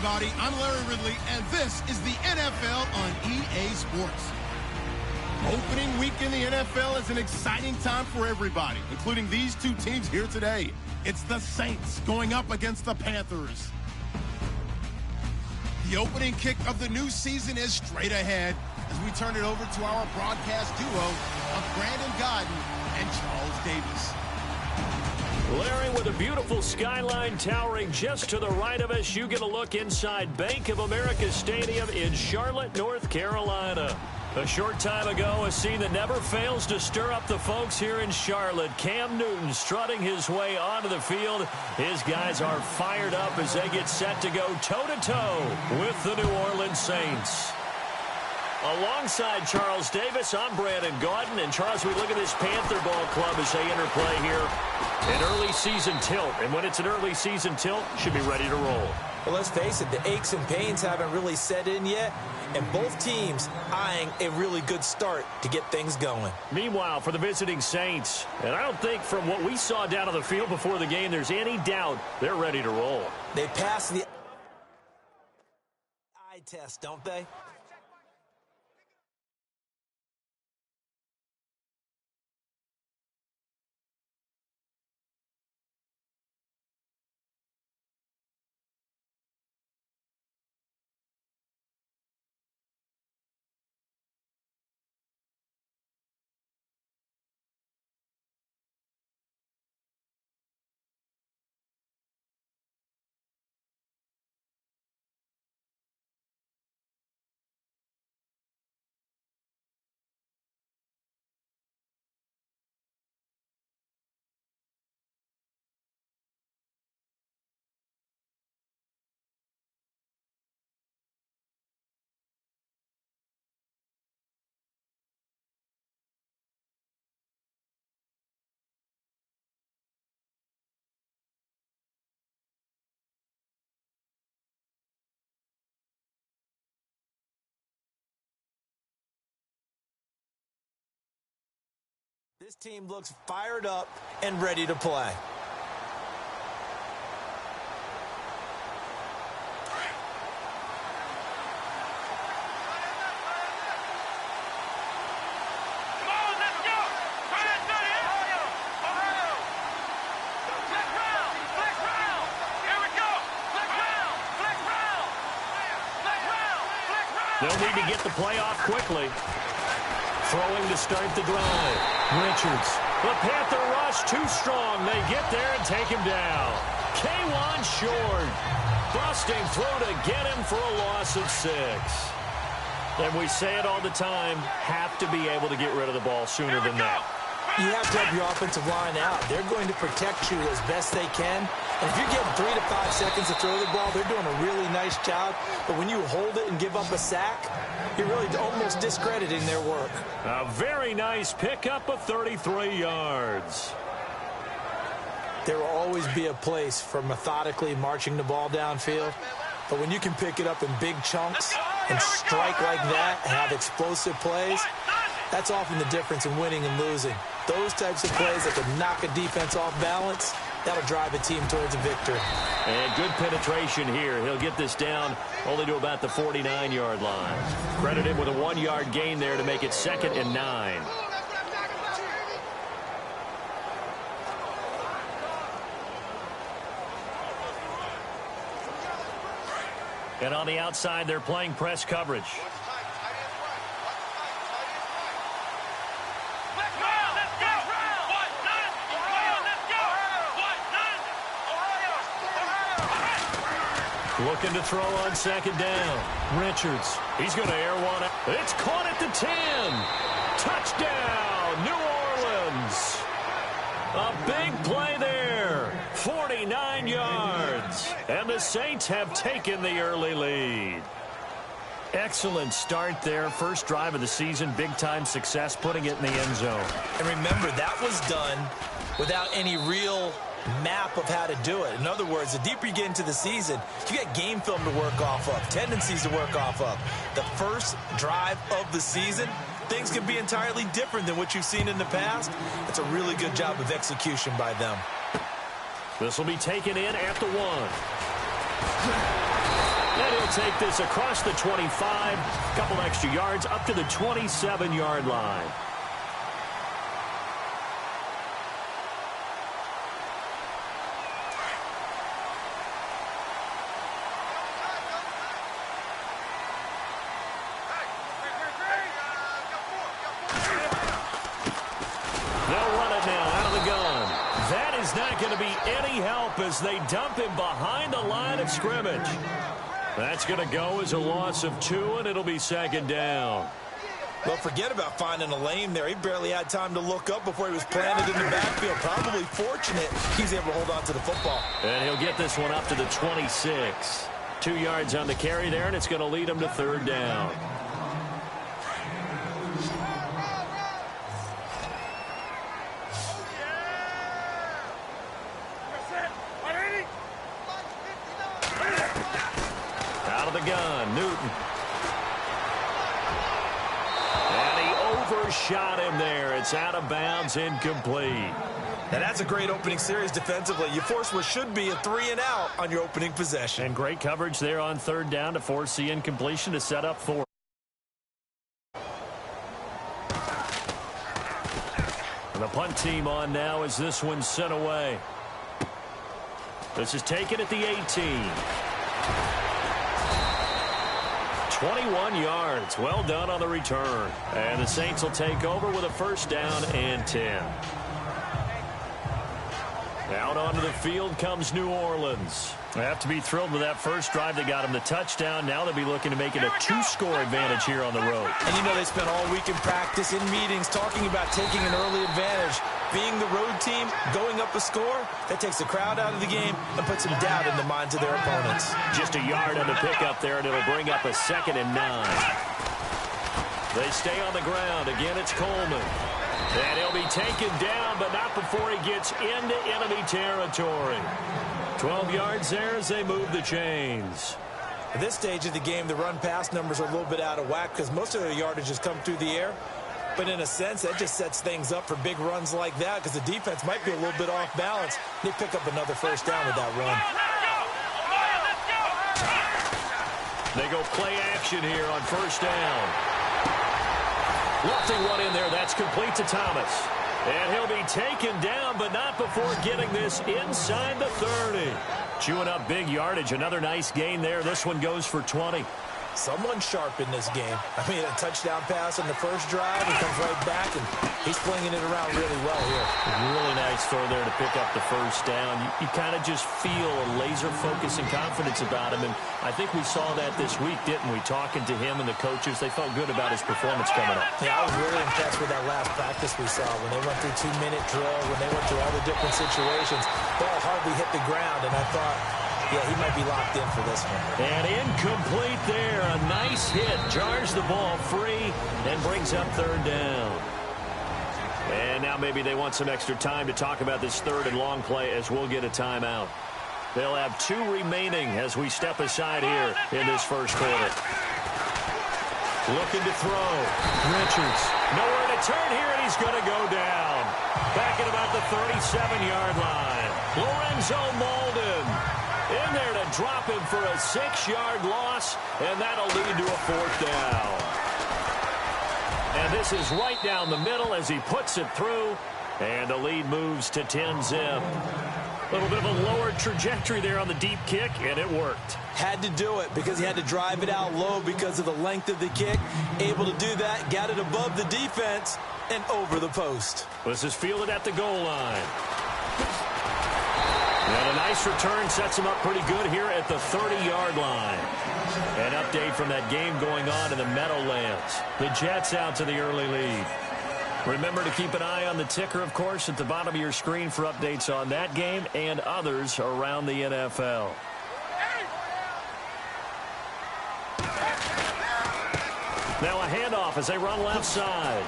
everybody. I'm Larry Ridley, and this is the NFL on EA Sports. Opening week in the NFL is an exciting time for everybody, including these two teams here today. It's the Saints going up against the Panthers. The opening kick of the new season is straight ahead as we turn it over to our broadcast duo of Brandon Godden and Charles Davis. Larry, with a beautiful skyline towering just to the right of us, you get a look inside Bank of America Stadium in Charlotte, North Carolina. A short time ago, a scene that never fails to stir up the folks here in Charlotte. Cam Newton strutting his way onto the field. His guys are fired up as they get set to go toe-to-toe with the New Orleans Saints. Alongside Charles Davis, I'm Brandon Gaudin. And Charles, we look at this Panther ball club as they interplay here. An early season tilt. And when it's an early season tilt, should be ready to roll. Well, let's face it, the aches and pains haven't really set in yet. And both teams eyeing a really good start to get things going. Meanwhile, for the visiting Saints, and I don't think from what we saw down on the field before the game, there's any doubt they're ready to roll. They pass the eye test, don't they? This team looks fired up and ready to play. They'll need to get the play off quickly. Throwing to start the drive. Richards. The Panther rush too strong. They get there and take him down. K1 short. Busting through to get him for a loss of 6. And we say it all the time, have to be able to get rid of the ball sooner than that. You have to have your offensive line out. They're going to protect you as best they can. And if you're getting 3 to 5 seconds to throw the ball, they're doing a really nice job. But when you hold it and give up a sack, you're really almost discrediting their work. A very nice pickup of 33 yards. There will always be a place for methodically marching the ball downfield. But when you can pick it up in big chunks and strike like that and have explosive plays, that's often the difference in winning and losing. Those types of plays that can knock a defense off balance, that'll drive a team towards a victory. And good penetration here. He'll get this down only to about the 49-yard line. Credit him with a 1-yard gain there to make it 2nd and 9. And on the outside, they're playing press coverage. Looking to throw on 2nd down. Richards. He's going to air one out. It's caught at the 10. Touchdown, New Orleans. A big play there. 49 yards. And the Saints have taken the early lead. Excellent start there. First drive of the season. Big-time success, putting it in the end zone. And remember, that was done without any real map of how to do it. In other words, the deeper you get into the season, you got game film to work off of, tendencies to work off of. The first drive of the season, things can be entirely different than what you've seen in the past. It's a really good job of execution by them. This will be taken in at the 1. And he'll take this across the 25, a couple extra yards up to the 27-yard line. They'll run it now out of the gun. That is not going to be any help as they dump him behind the line of scrimmage. That's going to go as a loss of 2, and it'll be second down. Well, forget about finding a lane there. He barely had time to look up before he was planted in the backfield. Probably fortunate he's able to hold on to the football. And he'll get this one up to the 26. 2 yards on the carry there, and it's going to lead him to third down. Out of the gun, Newton. And he overshot him there. It's out of bounds, incomplete. And that's a great opening series defensively. You force what should be a 3-and-out on your opening possession. And great coverage there on third down to force the incompletion to set up 4. And the punt team on now as this one's sent away. This is taken at the 18. 21 yards. Well done on the return. And the Saints will take over with a first down and 10. Out onto the field comes New Orleans. They have to be thrilled with that first drive that got them the touchdown. Now they'll be looking to make it a 2-score advantage here on the road. And you know they spent all week in practice, in meetings, talking about taking an early advantage. Being the road team, going up a score, that takes the crowd out of the game and puts some doubt in the minds of their opponents. Just a yard on the pickup there, and it'll bring up a 2nd and 9. They stay on the ground. Again, it's Coleman. And he'll be taken down, but not before he gets into enemy territory. 12 yards there as they move the chains. At this stage of the game, the run-pass numbers are a little bit out of whack because most of their yardage has come through the air. But in a sense, that just sets things up for big runs like that because the defense might be a little bit off balance. They pick up another first down with that run. They go play action here on first down. Lofting one in there. That's complete to Thomas. And he'll be taken down, but not before getting this inside the 30. Chewing up big yardage. Another nice gain there. This one goes for 20. Someone sharp in this game. I mean, a touchdown pass on the first drive. He comes right back, and he's flinging it around really well here. Really nice throw there to pick up the first down. You kind of just feel a laser focus and confidence about him, and I think we saw that this week, didn't we? Talking to him and the coaches, they felt good about his performance coming up. Yeah, I was really impressed with that last practice we saw when they went through 2-minute drill, when they went through all the different situations. Ball hardly hit the ground, and I thought, yeah, he might be locked in for this one. And incomplete there. A nice hit. Jars the ball free and brings up third down. And now maybe they want some extra time to talk about this third and long play as we'll get a timeout. They'll have 2 remaining as we step aside here in this first quarter. Looking to throw. Richards. Nowhere to turn here, and he's going to go down. Back at about the 37-yard line. Lorenzo Molden in there to drop him for a 6-yard loss, and that'll lead to a fourth down. And this is right down the middle as he puts it through, and the lead moves to 10-zip. A little bit of a lower trajectory there on the deep kick, and it worked. Had to do it because he had to drive it out low because of the length of the kick. Able to do that, got it above the defense, and over the post. This is fielded at the goal line. And a nice return sets him up pretty good here at the 30-yard line. An update from that game going on in the Meadowlands. The Jets out to the early lead. Remember to keep an eye on the ticker, of course, at the bottom of your screen for updates on that game and others around the NFL. Now a handoff as they run left side.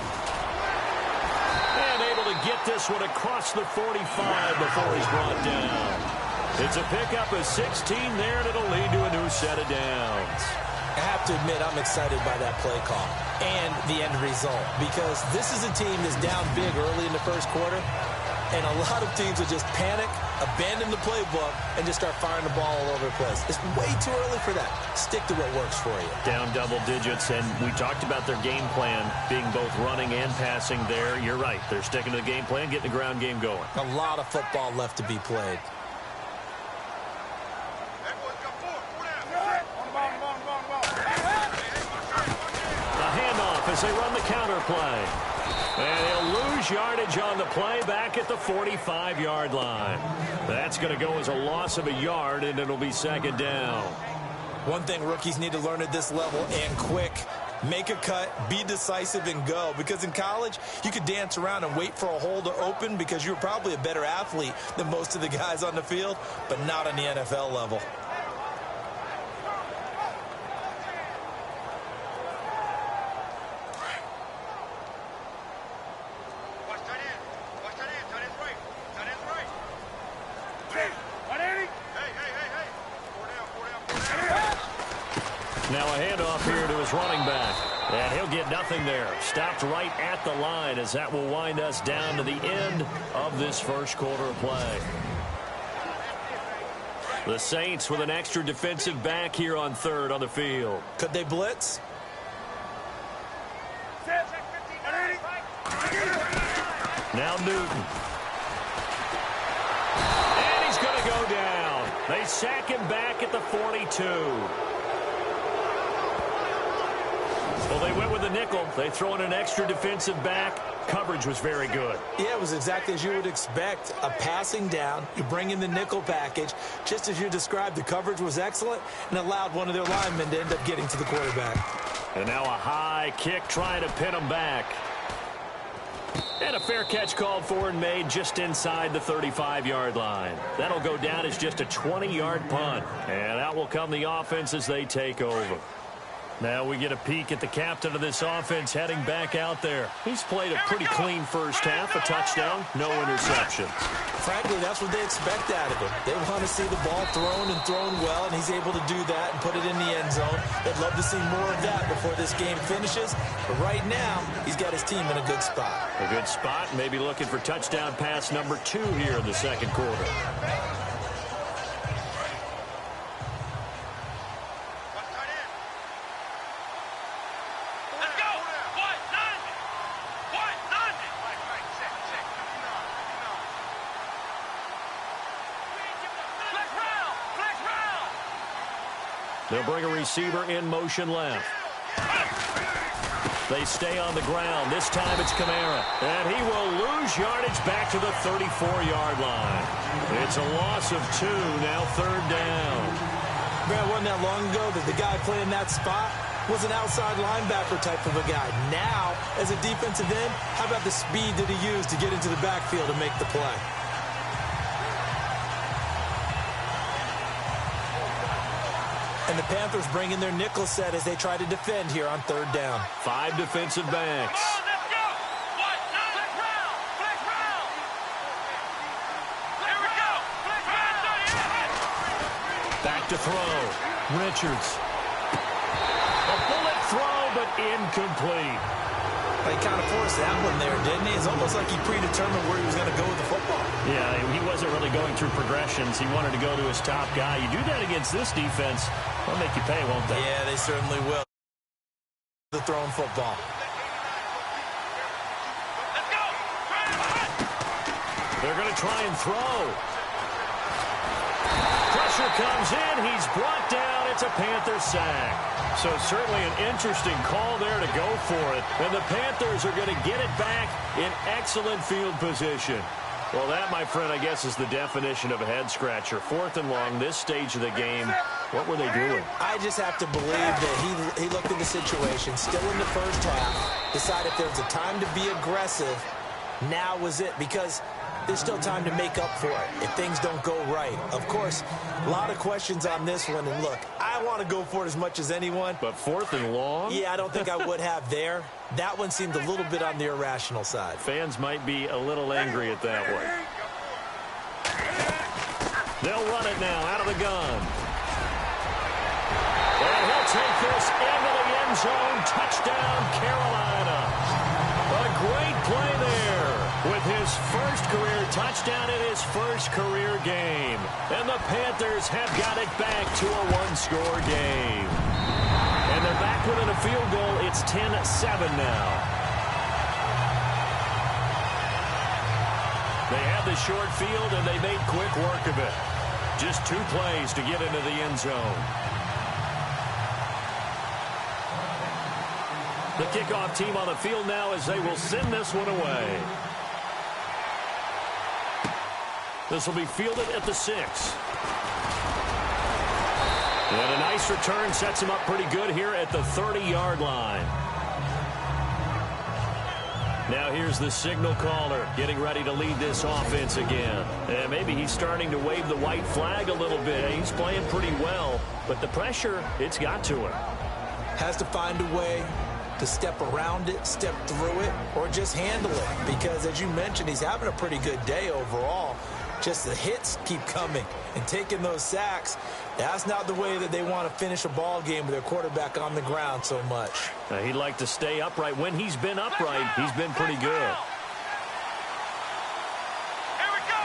And able to get this one across the 45 before he's brought down. It's a pickup of 16 there, and it'll lead to a new set of downs. I have to admit, I'm excited by that play call and the end result because this is a team that's down big early in the first quarter. And a lot of teams will just panic, abandon the playbook, and just start firing the ball all over the place. It's way too early for that. Stick to what works for you. Down double digits, and we talked about their game plan being both running and passing there. You're right. They're sticking to the game plan, getting the ground game going. A lot of football left to be played. A handoff as they run the counter play. And he'll lose yardage on the play back at the 45-yard line. That's going to go as a loss of a yard, and it'll be second down. One thing rookies need to learn at this level, and quick, make a cut, be decisive, and go. Because in college, you could dance around and wait for a hole to open because you're probably a better athlete than most of the guys on the field, but not on the NFL level. Now a handoff here to his running back. And he'll get nothing there. Stopped right at the line as that will wind us down to the end of this first quarter of play. The Saints with an extra defensive back here on third on the field. Could they blitz? Now Newton. And he's going to go down. They sack him back at the 42. Well, they went with a nickel. They throw in an extra defensive back. Coverage was very good. Yeah, it was exactly as you would expect. A passing down. You bring in the nickel package. Just as you described, the coverage was excellent and allowed one of their linemen to end up getting to the quarterback. And now a high kick trying to pin him back. And a fair catch called for and made just inside the 35-yard line. That'll go down as just a 20-yard punt. And out will come the offense as they take over. Now we get a peek at the captain of this offense heading back out there. He's played a pretty clean first half, a touchdown, no interceptions. Frankly, that's what they expect out of him. They want to see the ball thrown and thrown well, and he's able to do that and put it in the end zone. They'd love to see more of that before this game finishes. But right now, he's got his team in a good spot. A good spot, maybe looking for touchdown pass number 2 here in the second quarter. They'll bring a receiver in motion left. They stay on the ground. This time it's Kamara. And he will lose yardage back to the 34-yard line. It's a loss of 2, now third down. Man, wasn't that long ago that the guy playing that spot was an outside linebacker type of a guy. Now, as a defensive end, how about the speed that he used to get into the backfield and make the play? And the Panthers bring in their nickel set as they try to defend here on third down. 5 defensive backs. Back to throw. Richards. A bullet throw, but incomplete. He kind of forced that one there, didn't he? It's almost like he predetermined where he was going to go with the football. Yeah, he wasn't really going through progressions. He wanted to go to his top guy. You do that against this defense, they'll make you pay, won't they? Yeah, they certainly will. The thrown football. They're going to try and throw. Pressure comes in. He's brought down. It's a Panther sack. So certainly an interesting call there to go for it. And the Panthers are going to get it back in excellent field position. Well, that, my friend, I guess is the definition of a head-scratcher. 4th and long, this stage of the game. What were they doing? I just have to believe that he looked at the situation, still in the first half, decided if there was a time to be aggressive, now was it. Because there's still time to make up for it if things don't go right. Of course, a lot of questions on this one. And look, I want to go for it as much as anyone. But 4th and long? Yeah, I don't think I would have there. That one seemed a little bit on the irrational side. Fans might be a little angry at that one. They'll run it now out of the gun. And he'll take this into the end zone. Touchdown, Carolina. A great play there. with his first career touchdown in his first career game. And the Panthers have got it back to a one-score game. And they're back within a field goal. It's 10-7 now. They had the short field, and they made quick work of it. Just 2 plays to get into the end zone. The kickoff team on the field now as they will send this one away. This will be fielded at the 6. And a nice return sets him up pretty good here at the 30-yard line. Now here's the signal caller getting ready to lead this offense again. And maybe he's starting to wave the white flag a little bit. He's playing pretty well, but the pressure, it's got to him. Has to find a way to step around it, step through it, or just handle it. Because, as you mentioned, he's having a pretty good day overall. Just the hits keep coming and taking those sacks. That's not the way that they want to finish a ball game with their quarterback on the ground so much. He'd like to stay upright. When he's been upright, he's been pretty good. Here we go.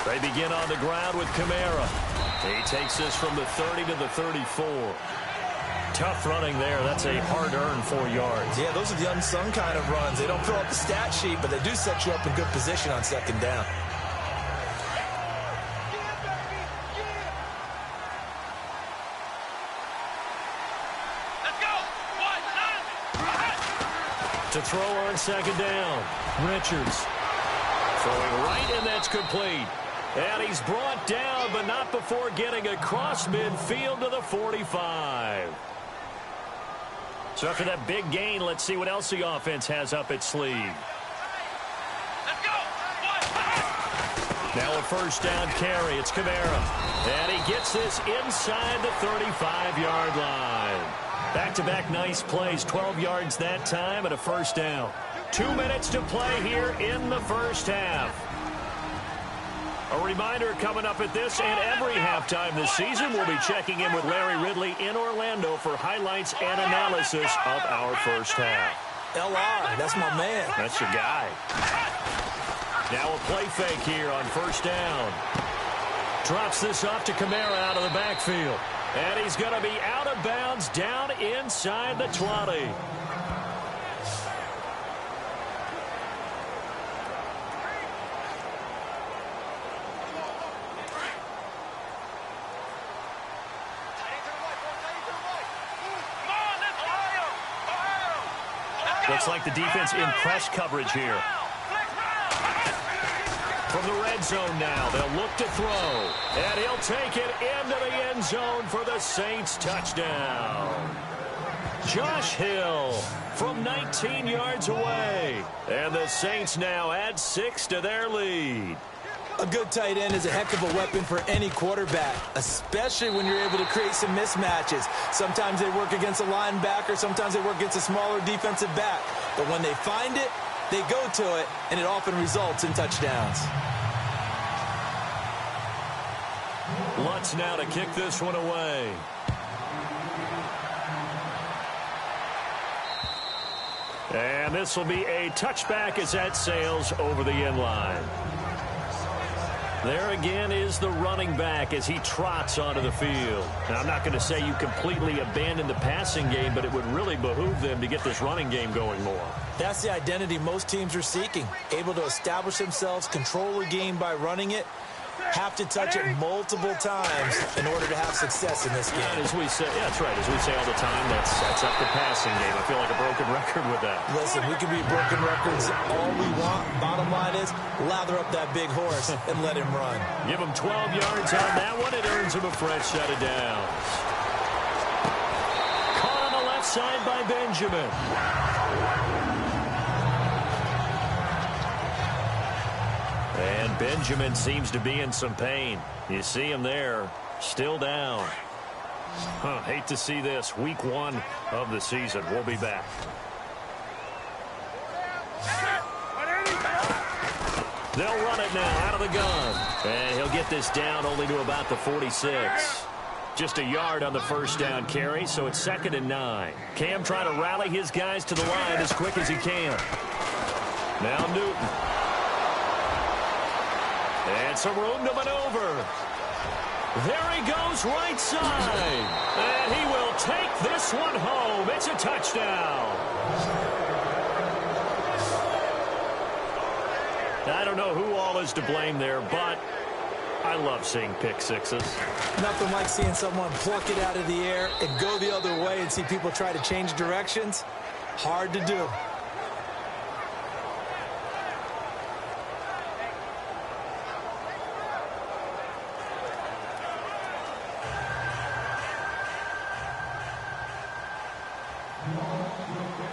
They begin on the ground with Kamara. He takes this from the 30 to the 34. Tough running there. That's a hard-earned 4 yards. Yeah, those are the unsung kind of runs. They don't fill up the stat sheet, but they do set you up in good position on second down. Let's go. To throw on second down, Richards. Throwing right, and that's complete. And he's brought down, but not before getting across midfield to the 45. So after that big gain, let's see what else the offense has up its sleeve. Let's go. Now a first down carry. It's Kamara. And he gets this inside the 35-yard line. Back-to-back nice plays. 12 yards that time and a first down. 2 minutes to play here in the first half. A reminder coming up at this and every halftime this season, we'll be checking in with Larry Ridley in Orlando for highlights and analysis of our first half. LR, that's my man. That's your guy. Now a play fake here on first down. Drops this off to Kamara out of the backfield. And he's going to be out of bounds down inside the 20. Looks like the defense in press coverage here. From the red zone now, they'll look to throw. And he'll take it into the end zone for the Saints touchdown. Josh Hill from 19 yards away. And the Saints now add 6 to their lead. A good tight end is a heck of a weapon for any quarterback, especially when you're able to create some mismatches. Sometimes they work against a linebacker, sometimes they work against a smaller defensive back. But when they find it, they go to it, and it often results in touchdowns. Lutz now to kick this one away. And this will be a touchback as that sails over the end line. There again is the running back as he trots onto the field. Now, I'm not going to say you completely abandon the passing game, but it would really behoove them to get this running game going more. That's the identity most teams are seeking. Able to establish themselves, control the game by running it, have to touch it multiple times in order to have success in this game. And as we say, yeah, that's right. As we say all the time, that sets up the passing game. I feel like a broken record with that. Listen, we can be broken records all we want. Bottom line is, lather up that big horse and let him run. Give him 12 yards on that one. It earns him a fresh set of downs. Caught on the left side by Benjamin. And Benjamin seems to be in some pain. You see him there, still down. Hate to see this. Week 1 of the season. We'll be back. They'll run it now out of the gun. And he'll get this down only to about the 46. Just a yard on the first down carry, so it's 2nd and 9. Cam trying to rally his guys to the line as quick as he can. Now Newton. And some room to maneuver. There he goes right side. And he will take this one home. It's a touchdown. I don't know who all is to blame there, but I love seeing pick sixes. Nothing like seeing someone pluck it out of the air and go the other way and see people try to change directions. Hard to do.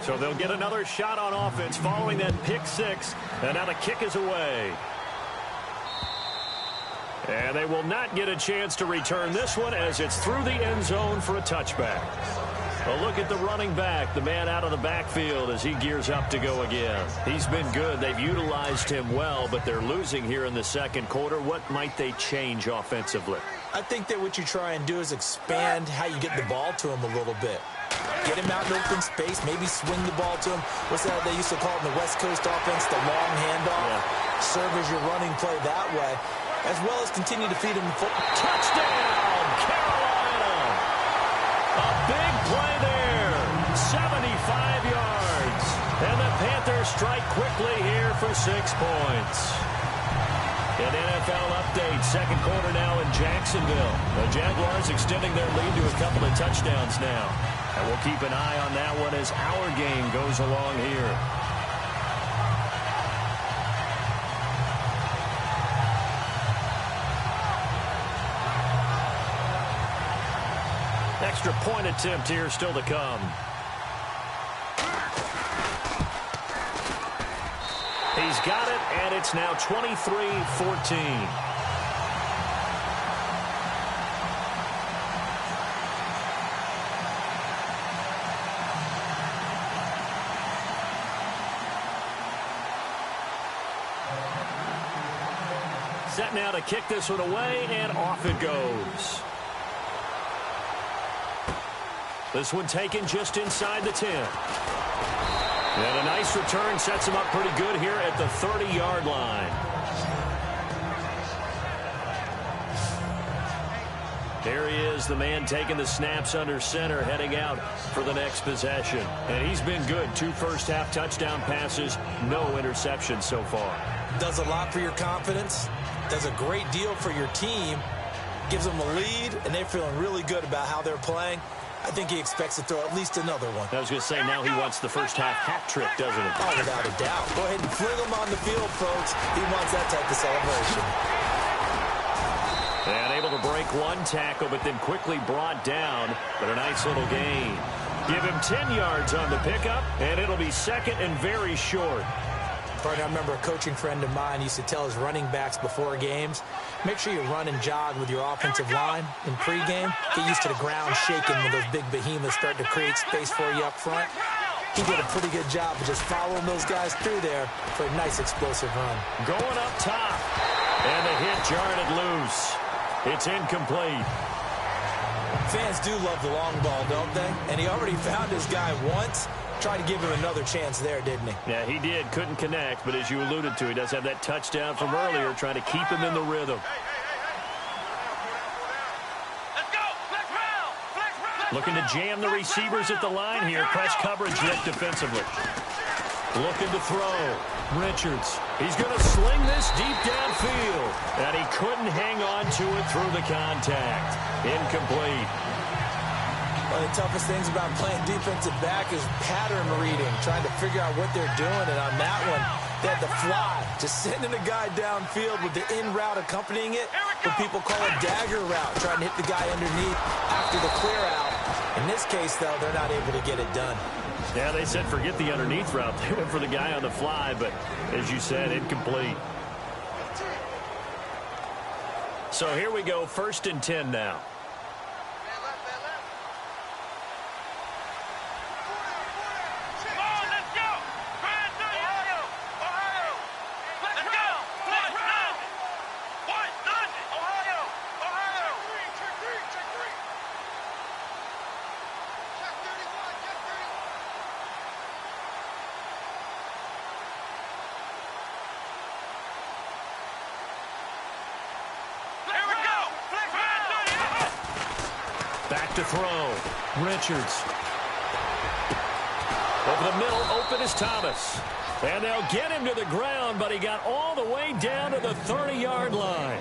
So they'll get another shot on offense following that pick six. And now the kick is away. And they will not get a chance to return this one as it's through the end zone for a touchback. A look at the running back, the man out of the backfield as he gears up to go again. He's been good. They've utilized him well, but they're losing here in the second quarter. What might they change offensively? I think that what you try and do is expand how you get the ball to him a little bit. Get him out in open space, maybe swing the ball to him. What's that they used to call it in the West Coast offense, the long handoff? Yeah. Serve as your running play that way, as well as continue to feed him the football. Touchdown, Carolina! A big play there, 75 yards. And the Panthers strike quickly here for 6 points. An NFL update, second quarter now in Jacksonville. The Jaguars extending their lead to a couple of touchdowns now. And we'll keep an eye on that one as our game goes along here. Extra point attempt here still to come. He's got it, and it's now 23-14. Set now to kick this one away, and off it goes. This one taken just inside the 10. And a nice return sets him up pretty good here at the 30-yard line. There he is, the man taking the snaps under center, heading out for the next possession. And he's been good. 2 first-half touchdown passes, no interceptions so far. Does a lot for your confidence. Does a great deal for your team. Gives them a lead, and they're feeling really good about how they're playing. I think he expects to throw at least another one. I was going to say, now he wants the first-half hat trick, doesn't he? Oh, without a doubt. Go ahead and fling him on the field, folks. He wants that type of celebration. And able to break one tackle, but then quickly brought down. But a nice little gain. Give him 10 yards on the pickup, and it'll be second and very short. I remember a coaching friend of mine used to tell his running backs before games, make sure you run and jog with your offensive line in pregame. Get used to the ground shaking when those big behemoths start to create space for you up front. He did a pretty good job of just following those guys through there for a nice explosive run. Going up top, and the hit jarred it loose. It's incomplete. Fans do love the long ball, don't they? And he already found his guy once. Tried to give him another chance there, didn't he? Yeah, he did. Couldn't connect, but as you alluded to, he does have that touchdown from earlier, trying to keep him in the rhythm. Let's go! Flex round! Flex round! Looking to jam the receivers at the line here. Press coverage Rick defensively. Looking to throw. Richards. He's going to sling this deep downfield. And he couldn't hang on to it through the contact. Incomplete. One of the toughest things about playing defensive back is pattern reading, trying to figure out what they're doing. And on that one, they had the fly, just sending a guy downfield with the in route accompanying it, what people call a dagger route, trying to hit the guy underneath after the clear out. In this case, though, they're not able to get it done. Yeah, they said forget the underneath route. They went for the guy on the fly, but as you said, incomplete. So here we go, 1st and 10 now. to throw. Richards. Over the middle, open is Thomas. And they'll get him to the ground, but he got all the way down to the 30-yard line.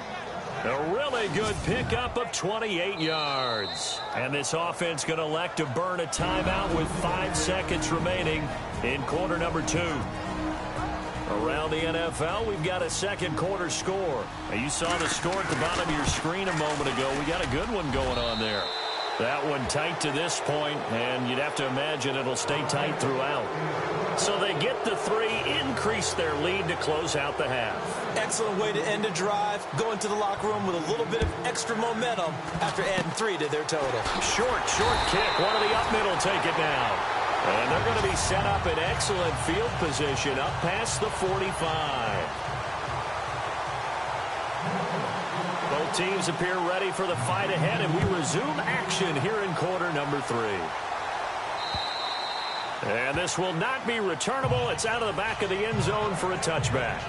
A really good pickup of 28 yards. And this offense going to elect to burn a timeout with 5 seconds remaining in quarter number 2. Around the NFL, we've got a second quarter score. Now, you saw the score at the bottom of your screen a moment ago. We got a good one going on there. That one tight to this point, and you'd have to imagine it'll stay tight throughout. So they get the 3, increase their lead to close out the half. Excellent way to end a drive. Go into the locker room with a little bit of extra momentum after adding 3 to their total. Short kick. One of the up middle take it down. And they're going to be set up in excellent field position up past the 45. Both teams appear ready for the fight ahead, and we resume action here in quarter number 3. And this will not be returnable. It's out of the back of the end zone for a touchback.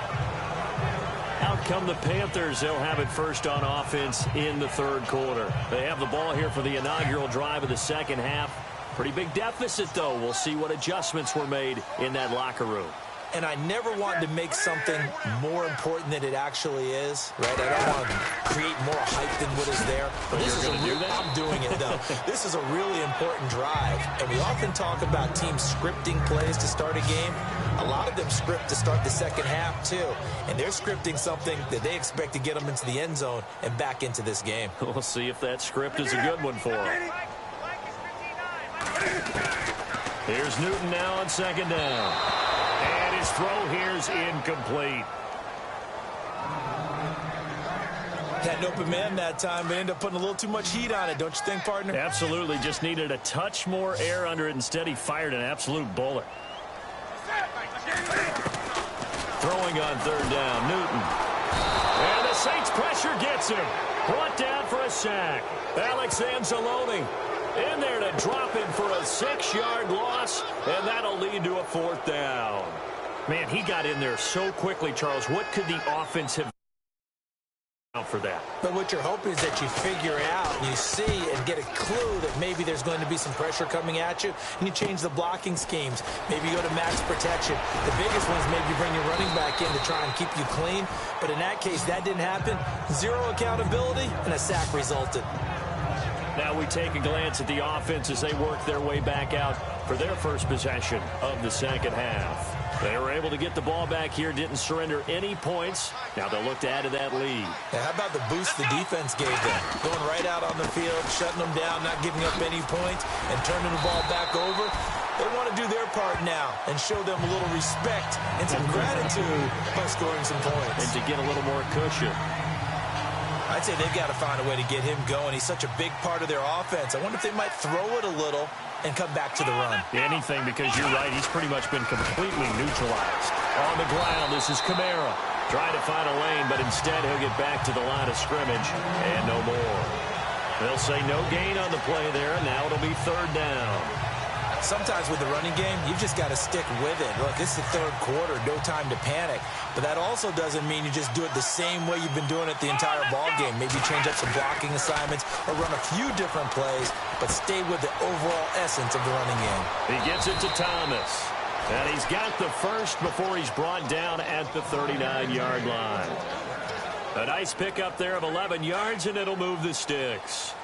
Out come the Panthers. They'll have it first on offense in the third quarter. They have the ball here for the inaugural drive of the second half. Pretty big deficit, though. We'll see what adjustments were made in that locker room. And I never wanted to make something more important than it actually is, right? I don't want to create more hype than what is there. But this is I'm doing it, though. This is a really important drive. And we often talk about teams scripting plays to start a game. A lot of them script to start the second half, too. And they're scripting something that they expect to get them into the end zone and back into this game. We'll see if that script is a good one for them. Here's Newton now on second down. And his throw here's incomplete. Had an open man that time, but ended up putting a little too much heat on it, don't you think, partner? Absolutely. Just needed a touch more air under it. Instead, he fired an absolute bullet. Throwing on third down, Newton. And the Saints pressure gets him. Brought down for a sack. Alex Anzalone in there to drop him for a 6-yard loss, and that'll lead to a fourth down. Man, he got in there so quickly, Charles. What could the offense have done for that? But what you're hoping is that you figure out and you see and get a clue that maybe there's going to be some pressure coming at you, and you change the blocking schemes. Maybe you go to max protection. The biggest one is maybe you bring your running back in to try and keep you clean. But in that case, that didn't happen. Zero accountability, and a sack resulted. Now we take a glance at the offense as they work their way back out for their first possession of the second half. They were able to get the ball back here, didn't surrender any points. Now they'll look to add to that lead. Now, how about the boost the defense gave them? Going right out on the field, shutting them down, not giving up any points, and turning the ball back over. They want to do their part now and show them a little respect and some gratitude by scoring some points. And to get a little more cushion. I'd say they've got to find a way to get him going. He's such a big part of their offense. I wonder if they might throw it a little and come back to the run. Anything, because you're right. He's pretty much been completely neutralized. On the ground, this is Kamara. Trying to find a lane, but instead he'll get back to the line of scrimmage and no more. They'll say no gain on the play there, and now it'll be third down. Sometimes with the running game, you've just got to stick with it. Look, this is the third quarter, no time to panic. But that also doesn't mean you just do it the same way you've been doing it the entire ball game. Maybe change up some blocking assignments or run a few different plays, but stay with the overall essence of the running game. He gets it to Thomas. And he's got the first before he's brought down at the 39-yard line. A nice pickup there of 11 yards, and it'll move the sticks.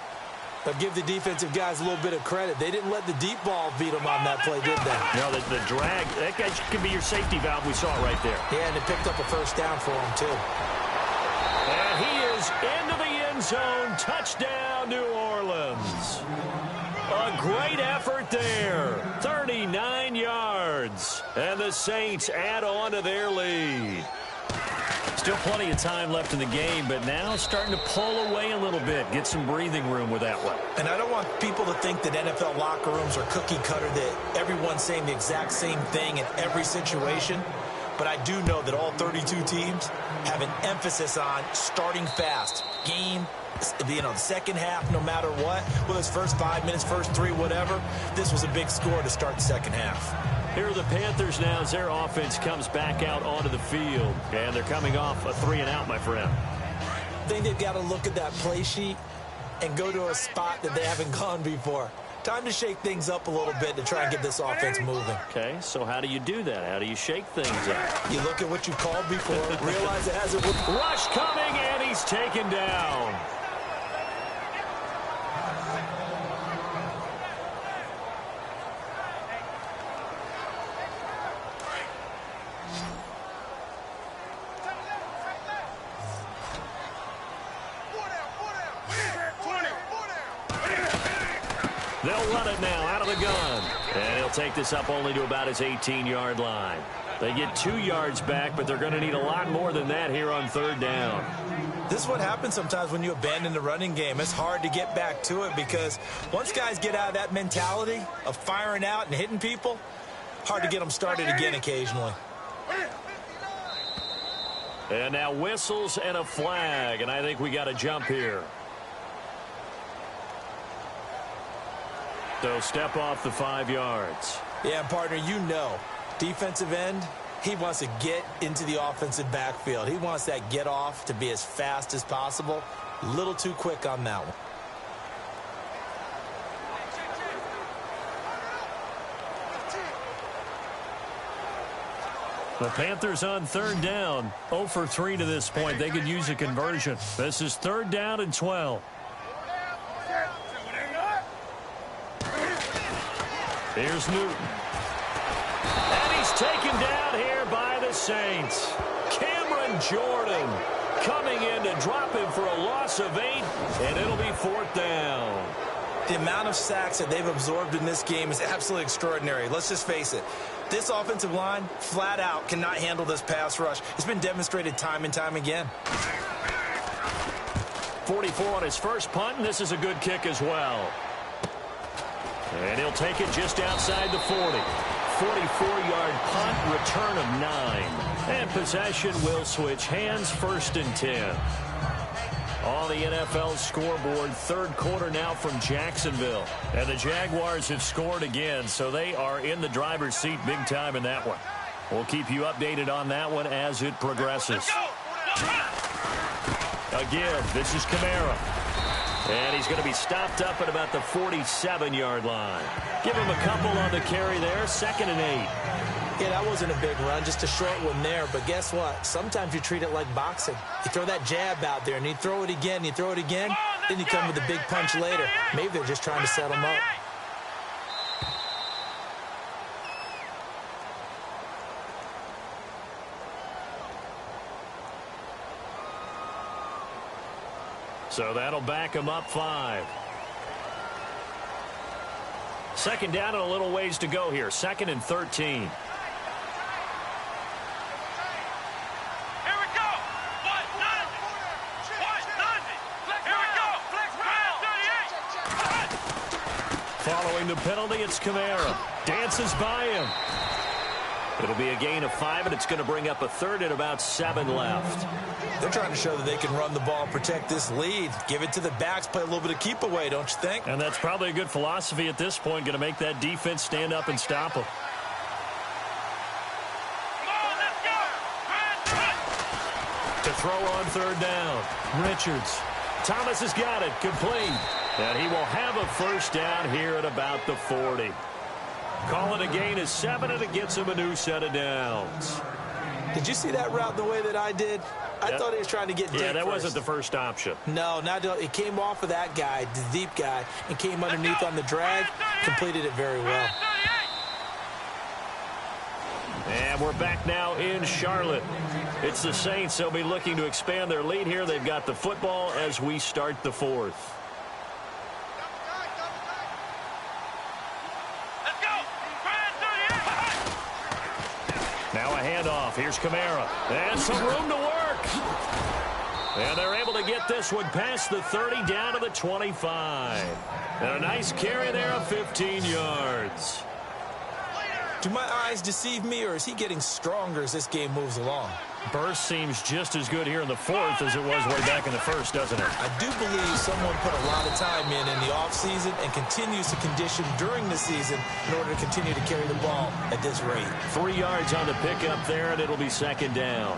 But give the defensive guys a little bit of credit. They didn't let the deep ball beat them on that play, did they? No, the drag, that guy could be your safety valve. We saw it right there. Yeah, and it picked up a first down for him, too. And he is into the end zone. Touchdown, New Orleans. A great effort there. 39 yards. And the Saints add on to their lead. Still plenty of time left in the game, but now starting to pull away a little bit. Get some breathing room with that one. And I don't want people to think that NFL locker rooms are cookie cutter, that everyone's saying the exact same thing in every situation. But I do know that all 32 teams have an emphasis on starting fast. Game, the second half, no matter what. Whether it's first 5 minutes, first 3, whatever. This was a big score to start the second half. Here are the Panthers now as their offense comes back out onto the field. And they're coming off a 3-and-out, my friend. I think they've got to look at that play sheet and go to a spot that they haven't gone before. Time to shake things up a little bit to try and get this offense moving. Okay, so how do you do that? How do you shake things up? You look at what you've called before, realize it hasn't worked. Rush coming, and he's taken down. They'll run it now out of the gun. And he'll take this up only to about his 18-yard line. They get 2 yards back, but they're going to need a lot more than that here on third down. This is what happens sometimes when you abandon the running game. It's hard to get back to it because once guys get out of that mentality of firing out and hitting people, hard to get them started again occasionally. And now whistles and a flag, and I think we got a jump here. So step off the 5 yards. Yeah, partner, you know, defensive end, he wants to get into the offensive backfield. He wants that get off to be as fast as possible. A little too quick on that one. The Panthers on third down. 0 for 3 to this point. They could use a conversion. This is third down and 12. Here's Newton. And he's taken down here by the Saints. Cameron Jordan coming in to drop him for a loss of 8, and it'll be fourth down. The amount of sacks that they've absorbed in this game is absolutely extraordinary. Let's just face it. This offensive line, flat out, cannot handle this pass rush. It's been demonstrated time and time again. 44 on his first punt, and this is a good kick as well. And he'll take it just outside the 40. 44-yard punt, return of 9. And possession will switch hands, first and 10. On the NFL scoreboard, third quarter now from Jacksonville. And the Jaguars have scored again, so they are in the driver's seat big time in that one. We'll keep you updated on that one as it progresses. Again, this is Kamara. And he's going to be stopped up at about the 47-yard line. Give him a couple on the carry there, 2nd and 8. Yeah, that wasn't a big run, just a short one there. But guess what? Sometimes you treat it like boxing. You throw that jab out there, and you throw it again, you throw it again, then you come with a big punch later. Maybe they're just trying to set him up. So that'll back him up 5. Second down and a little ways to go here. 2nd and 13. Following the penalty, it's Kamara. Dances by him. It'll be a gain of 5, and it's going to bring up a 3rd and about 7 left. They're trying to show that they can run the ball and protect this lead. Give it to the backs, play a little bit of keep away, don't you think? And that's probably a good philosophy at this point, going to make that defense stand up and stop them. To throw on third down, Richards. Thomas has got it, complete. And he will have a first down here at about the 40. Call it a gain of 7, and it gets him a new set of downs. Did you see that route the way that I did? I thought he was trying to get deep. Yeah, that first. wasn't the first option. No, it came off of that guy, the deep guy, and came underneath on the drag, completed it very well. And we're back now in Charlotte. It's the Saints. They'll be looking to expand their lead here. They've got the football as we start the 4th. Now a handoff. Here's Kamara. And some room to work. And they're able to get this one past the 30 down to the 25. And a nice carry there of 15 yards. Do my eyes deceive me, or is he getting stronger as this game moves along? Burst seems just as good here in the 4th as it was way back in the 1st, doesn't it? I do believe someone put a lot of time in the offseason and continues to condition during the season in order to continue to carry the ball at this rate. 3 yards on the pickup there, and it'll be 2nd down.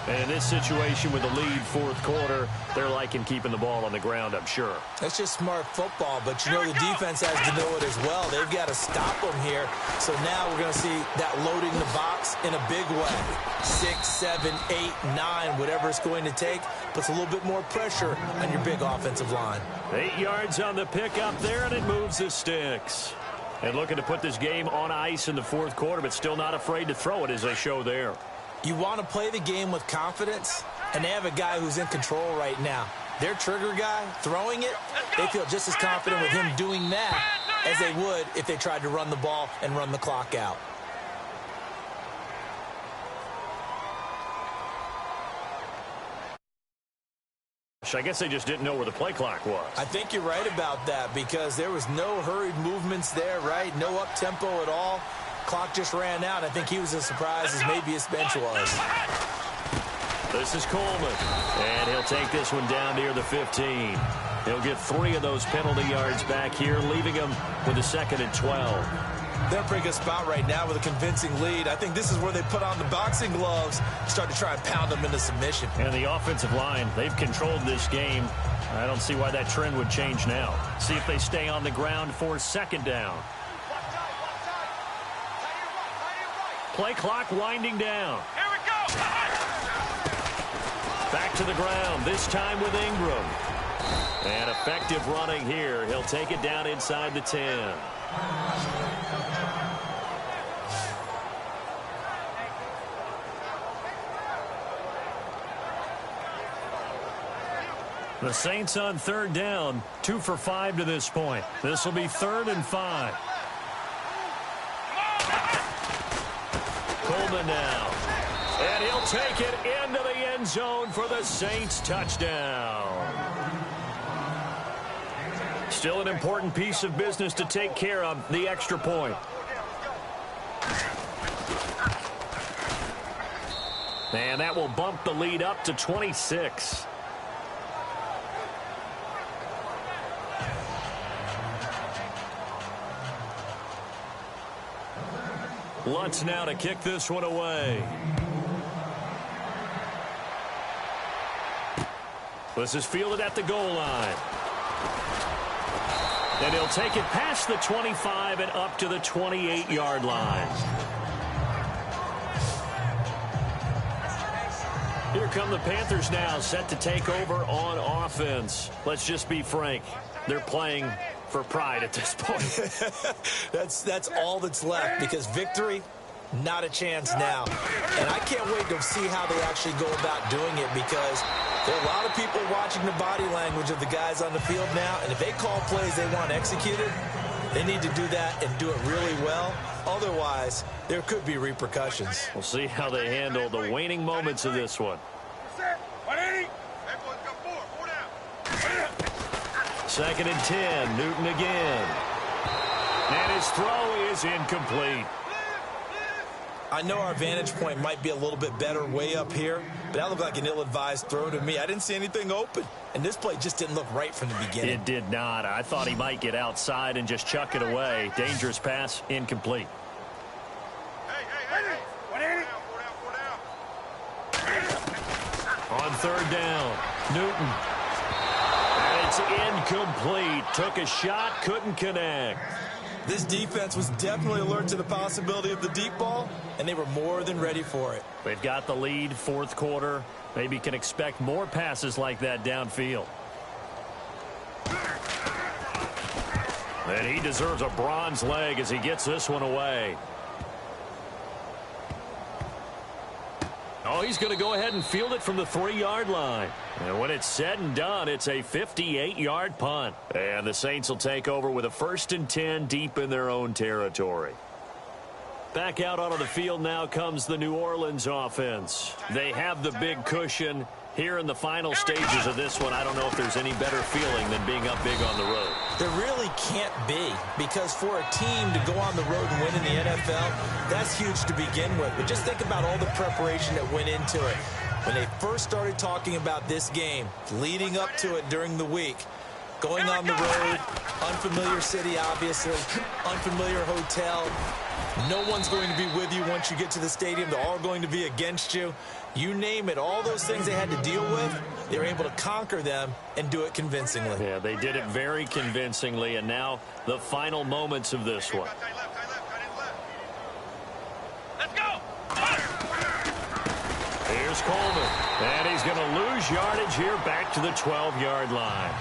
And in this situation with the lead fourth quarter, they're liking keeping the ball on the ground, I'm sure. That's just smart football, but you know the defense has to know it as well. They've got to stop them here. So now we're going to see that loading the box in a big way. 6, 7, 8, 9, whatever it's going to take, puts a little bit more pressure on your big offensive line. 8 yards on the pickup there, and it moves the sticks. And looking to put this game on ice in the fourth quarter, but still not afraid to throw it as they show there. You want to play the game with confidence, and they have a guy who's in control right now. Their trigger guy, throwing it, they feel just as confident with him doing that as they would if they tried to run the ball and run the clock out. I guess they just didn't know where the play clock was. I think you're right about that because there was no hurried movements there, right? No up-tempo at all. Clock just ran out. I think he was as surprised as maybe his bench was. This is Coleman, and he'll take this one down near the 15. He'll get 3 of those penalty yards back here, leaving him with a 2nd and 12. They're in a pretty good spot right now with a convincing lead. I think this is where they put on the boxing gloves, start to try and pound them into submission. And the offensive line, they've controlled this game. I don't see why that trend would change now. See if they stay on the ground for 2nd down. Play clock winding down. Here we go. Back to the ground, this time with Ingram. And effective running here. He'll take it down inside the 10. The Saints on 3rd down, 2 for 5 to this point. This will be 3rd and 5. Coleman now. And he'll take it into the end zone for the Saints touchdown. Still an important piece of business to take care of, the extra point. And that will bump the lead up to 26. Lutz now to kick this one away. This is fielded at the goal line. And he'll take it past the 25 and up to the 28-yard line. Here come the Panthers now, set to take over on offense. Let's just be frank. They're playing for pride at this point. That's all that's left because victory, not a chance now. And I can't wait to see how they actually go about doing it because there are a lot of people watching the body language of the guys on the field now, and if they call plays they want executed, they need to do that and do it really well. Otherwise, there could be repercussions. We'll see how they handle the waning moments of this one. 2nd and 10, Newton again. And his throw is incomplete. I know our vantage point might be a little bit better way up here, but that looked like an ill-advised throw to me. I didn't see anything open, and this play just didn't look right from the beginning. It did not. I thought he might get outside and just chuck it away. Dangerous pass, incomplete. On 3rd down, Newton. And it's incomplete. Took a shot, couldn't connect. This defense was definitely alert to the possibility of the deep ball, and they were more than ready for it. They've got the lead, 4th quarter. Maybe can expect more passes like that downfield. And he deserves a bronze leg as he gets this one away. Oh, he's going to go ahead and field it from the 3-yard line. And when it's said and done, it's a 58-yard punt. And the Saints will take over with a 1st and 10 deep in their own territory. Back out onto the field now comes the New Orleans offense. They have the big cushion. Here in the final stages of this one, I don't know if there's any better feeling than being up big on the road. There really can't be, because for a team to go on the road and win in the NFL, that's huge to begin with. But just think about all the preparation that went into it. When they first started talking about this game, leading up to it during the week, going on the road, unfamiliar city, obviously, unfamiliar hotel, No one's going to be with you once you get to the stadium. They're all going to be against you. You name it, all those things they had to deal with, they were able to conquer them and do it convincingly. Yeah, they did it very convincingly, and now the final moments of this one. Let's go. Here's Coleman, and he's going to lose yardage here back to the 12-yard line.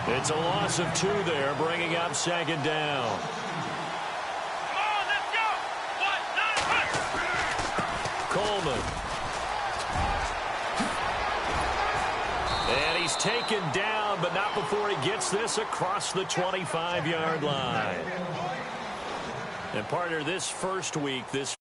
It's a loss of 2 there, bringing up second down. Come on, let's go. 1, 9, Coleman. And he's taken down, but not before he gets this across the 25-yard line. And partner, this first week, this